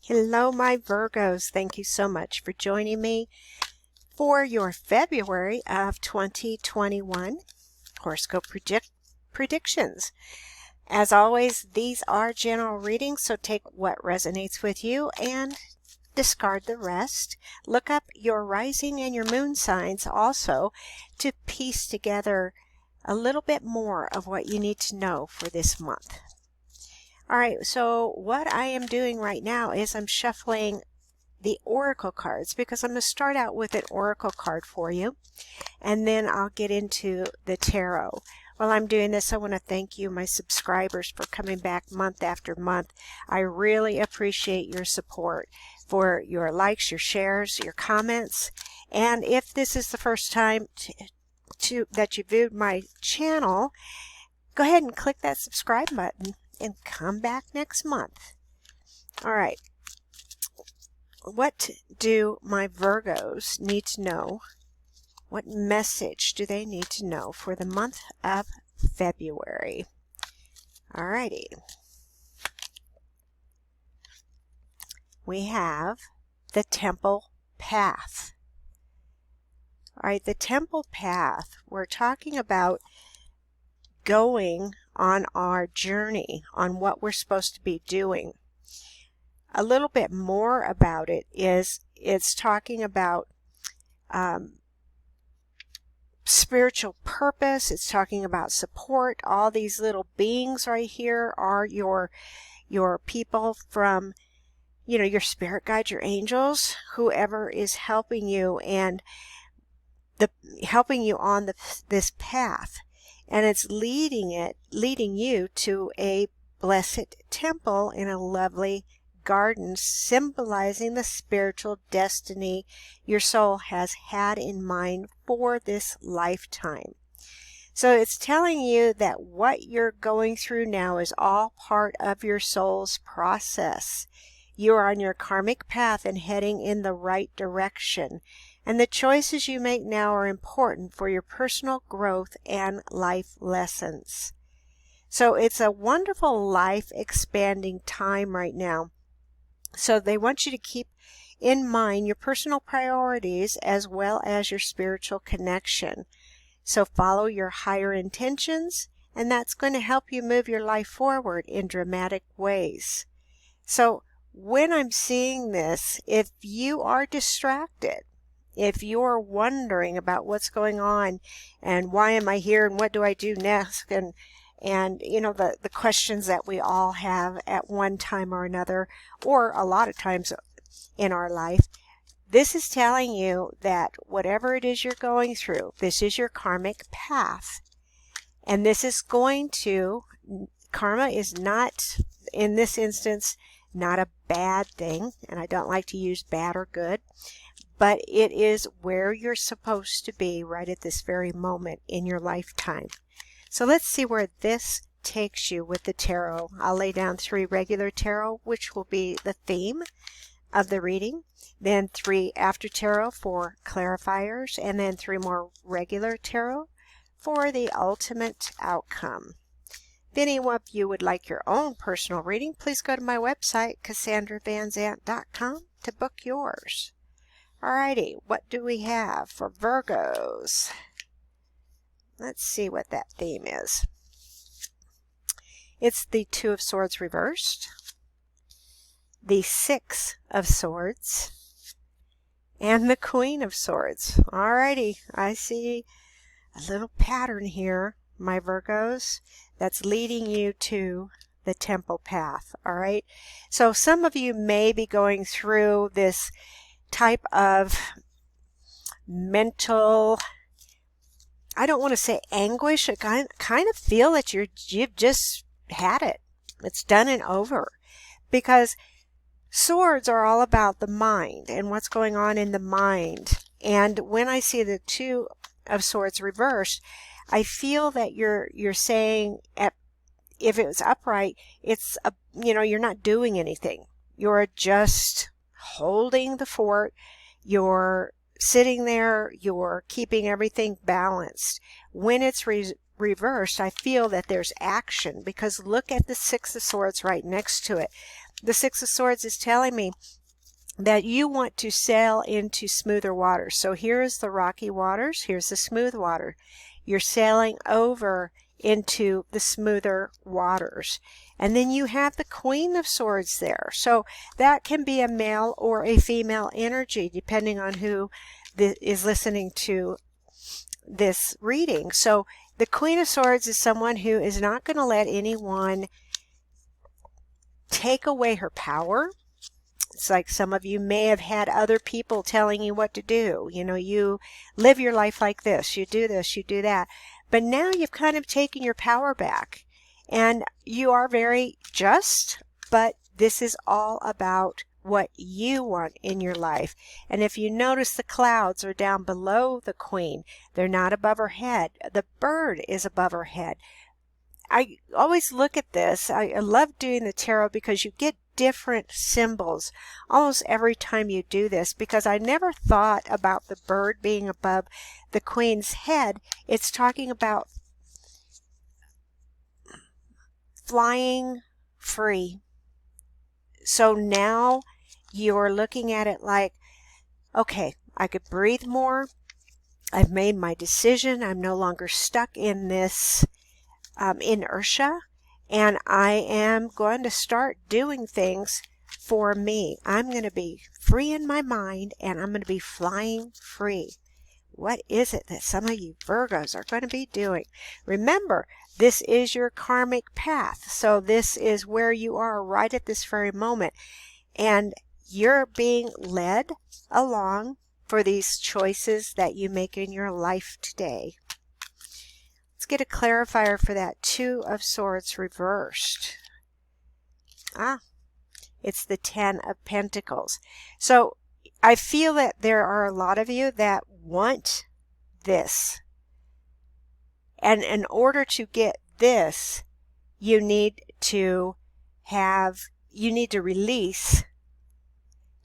Hello, my Virgos. Thank you so much for joining me for your February of 2021 horoscope predictions. As always, these are general readings, so take what resonates with you and discard the rest. Look up your rising and your moon signs also to piece together a little bit more of what you need to know for this month. All right, so what I am doing right now is I'm shuffling the oracle cards because I'm going to start out with an oracle card for you, and then I'll get into the tarot. While I'm doing this, I want to thank you, my subscribers, for coming back month after month. I really appreciate your support, for your likes, your shares, your comments. And if this is the first time that you viewed my channel, go ahead and click that subscribe button and come back next month. All right. What do my Virgos need to know? What message do they need to know for the month of February? All righty. We have the Temple Path. All right, the Temple Path, we're talking about going on our journey, on what we're supposed to be doing. A little bit more about it is it's talking about spiritual purpose. It's talking about support. All these little beings right here are your people from, your spirit guides, your angels, whoever is helping you and helping you on this path. And it's leading you to a blessed temple in a lovely garden, symbolizing the spiritual destiny your soul has had in mind for this lifetime. So it's telling you that what you're going through now is all part of your soul's process. You are on your karmic path and heading in the right direction. And the choices you make now are important for your personal growth and life lessons. So it's a wonderful life expanding time right now. So they want you to keep in mind your personal priorities as well as your spiritual connection. So follow your higher intentions, and that's going to help you move your life forward in dramatic ways. So when I'm seeing this, if you are distracted, if you're wondering about what's going on and why am I here and what do I do next, and the questions that we all have at one time or another, or a lot of times in our life, this is telling you that whatever it is you're going through, this is your karmic path. And this is karma is not, in this instance, not a bad thing, and I don't like to use bad or good, but it is where you're supposed to be right at this very moment in your lifetime. So let's see where this takes you with the tarot. I'll lay down 3 regular tarot, which will be the theme of the reading, then 3 after tarot for clarifiers, and then 3 more regular tarot for the ultimate outcome. If any of you would like your own personal reading, please go to my website, CassandraVanZant.com, to book yours. Alrighty, what do we have for Virgos? Let's see what that theme is. It's the 2 of Swords reversed, the 6 of Swords, and the Queen of Swords. Alrighty, I see a little pattern here, my Virgos, that's leading you to the Temple Path. Alright, so some of you may be going through this type of mental, I don't want to say anguish. I kind of feel that you've just had it. It's done and over. Because swords are all about the mind and what's going on in the mind. And when I see the 2 of Swords reversed, I feel that you're saying, if it was upright, it's you're not doing anything. You're just holding the fort. You're sitting there, you're keeping everything balanced. When it's reversed, I feel that there's action, because look at the 6 of Swords right next to it. The Six of Swords is telling me that you want to sail into smoother waters. So here's the rocky waters, here's the smooth water. You're sailing over into the smoother waters. And then you have the Queen of Swords there. So that can be a male or a female energy, depending on who is listening to this reading. So the Queen of Swords is someone who is not going to let anyone take away her power. It's like some of you may have had other people telling you what to do. You know, you live your life like this, you do this, you do that. But now you've kind of taken your power back. And you are very just, but this is all about what you want in your life. And if you notice, the clouds are down below the Queen. They're not above her head. The bird is above her head. I always look at this. I love doing the tarot because you get different symbols almost every time you do this, because I never thought about the bird being above the Queen's head. It's talking about flying free. So now you're looking at it like, okay, I could breathe more. I've made my decision. I'm no longer stuck in this inertia, and I am going to start doing things for me. I'm going to be free in my mind, and I'm going to be flying free. What is it that some of you Virgos are going to be doing? Remember, this is your karmic path. So this is where you are right at this very moment. And you're being led along for these choices that you make in your life today. Let's get a clarifier for that Two of Swords reversed. It's the Ten of Pentacles. So I feel that there are a lot of you that want this. And in order to get this, you need to release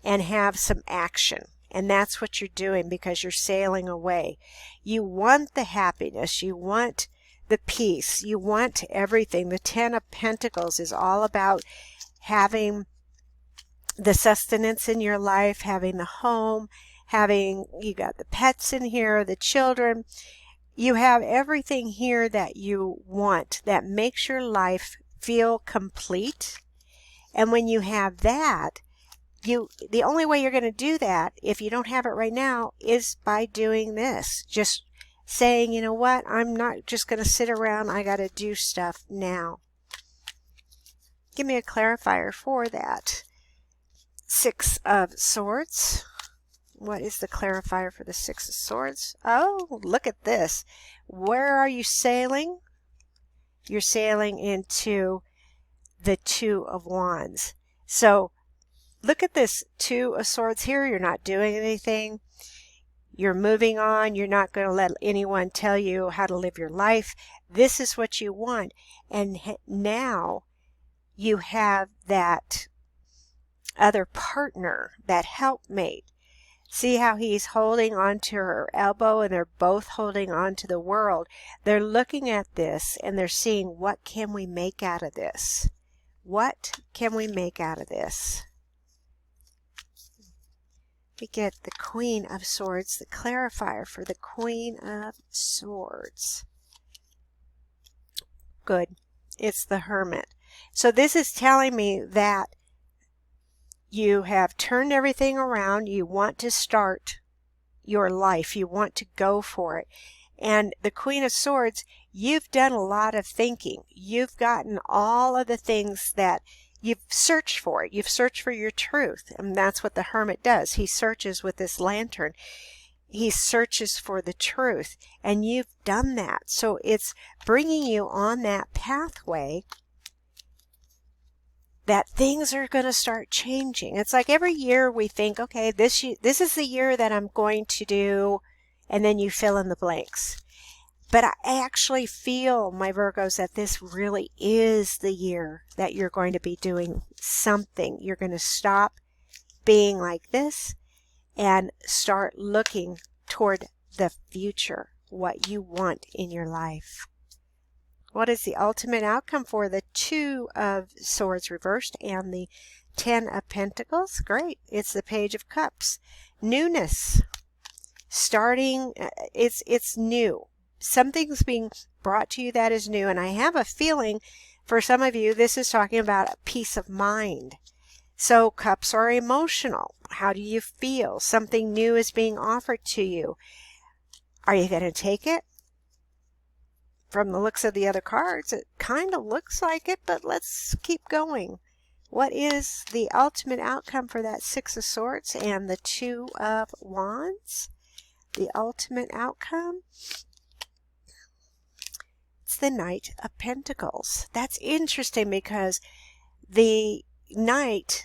and have some action. And that's what you're doing, because you're sailing away. You want the happiness. You want the peace. You want everything. The Ten of Pentacles is all about having the sustenance in your life, having the home, you got the pets in here, the children. You have everything here that you want, that makes your life feel complete. And when you have that, the only way you're going to do that, if you don't have it right now, is by doing this. Just saying, you know what, I'm not just going to sit around, I got to do stuff now. Give me a clarifier for that. Six of Swords. What is the clarifier for the Six of Swords? Oh, look at this. Where are you sailing? You're sailing into the Two of Wands. So look at this Two of Swords here. You're not doing anything. You're moving on. You're not going to let anyone tell you how to live your life. This is what you want. And now you have that other partner, that helpmate. See how he's holding on to her elbow, and they're both holding on to the world. They're looking at this and they're seeing, what can we make out of this? What can we make out of this? We get the Queen of Swords, the clarifier for the Queen of Swords. Good. It's the Hermit. So this is telling me that you have turned everything around. You want to start your life. You want to go for it. And the Queen of Swords, you've done a lot of thinking. You've gotten all of the things that you've searched for. You've searched for your truth. And that's what the Hermit does. He searches with this lantern. He searches for the truth. And you've done that. So it's bringing you on that pathway that things are going to start changing. It's like every year we think, okay, this is the year that I'm going to do, and then you fill in the blanks. But I actually feel, my Virgos, that this really is the year that you're going to be doing something. You're going to stop being like this and start looking toward the future, what you want in your life. What is the ultimate outcome for the Two of Swords reversed and the Ten of Pentacles. Great. It's the Page of Cups. Newness. Starting, it's new. Something's being brought to you that is new. And I have a feeling for some of you, this is talking about a peace of mind. So cups are emotional. How do you feel? Something new is being offered to you. Are you going to take it? From the looks of the other cards, it kind of looks like it, but let's keep going. What is the ultimate outcome for that Six of Swords and the Two of Wands? The ultimate outcome? It's the Knight of Pentacles. That's interesting because the Knight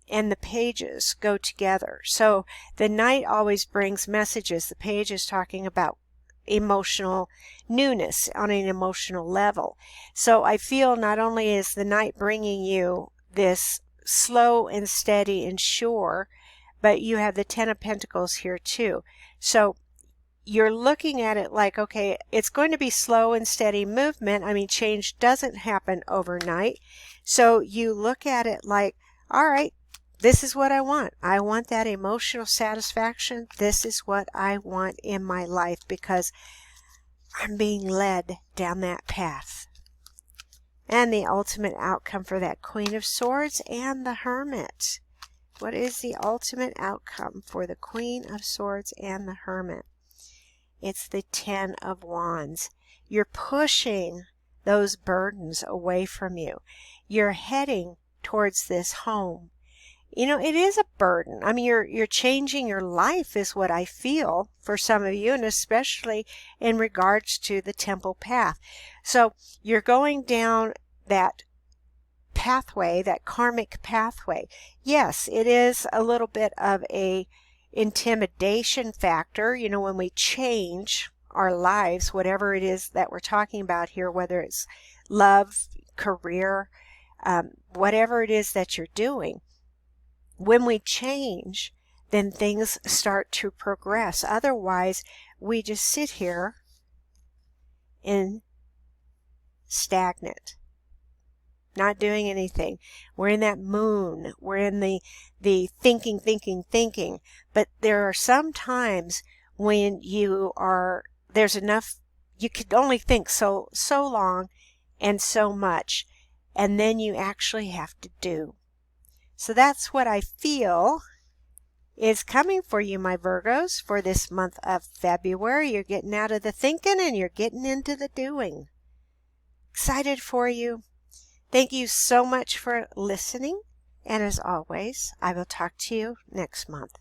and the pages go together. So the Knight always brings messages. The page is talking about emotional newness on an emotional level. So I feel not only is the Knight bringing you this slow and steady and sure, but you have the Ten of Pentacles here too. So you're looking at it like, okay, it's going to be slow and steady movement. I mean, change doesn't happen overnight. So you look at it like, all right, this is what I want. I want that emotional satisfaction. This is what I want in my life because I'm being led down that path. And the ultimate outcome for that Queen of Swords and the Hermit. What is the ultimate outcome for the Queen of Swords and the Hermit? It's the Ten of Wands. You're pushing those burdens away from you. You're heading towards this home. You know, it is a burden. I mean, you're changing your life is what I feel for some of you, and especially in regards to the temple path. So you're going down that pathway, that karmic pathway. Yes, it is a little bit of a intimidation factor, you know, when we change our lives, whatever it is that we're talking about here, whether it's love, career, whatever it is that you're doing. When we change, then things start to progress. Otherwise, we just sit here and stagnant, not doing anything. We're in that moon. We're in the thinking. But there are some times when there's enough, you could only think so long and so much, and then you actually have to do. So that's what I feel is coming for you, my Virgos, for this month of February. You're getting out of the thinking and you're getting into the doing. Excited for you. Thank you so much for listening. And as always, I will talk to you next month.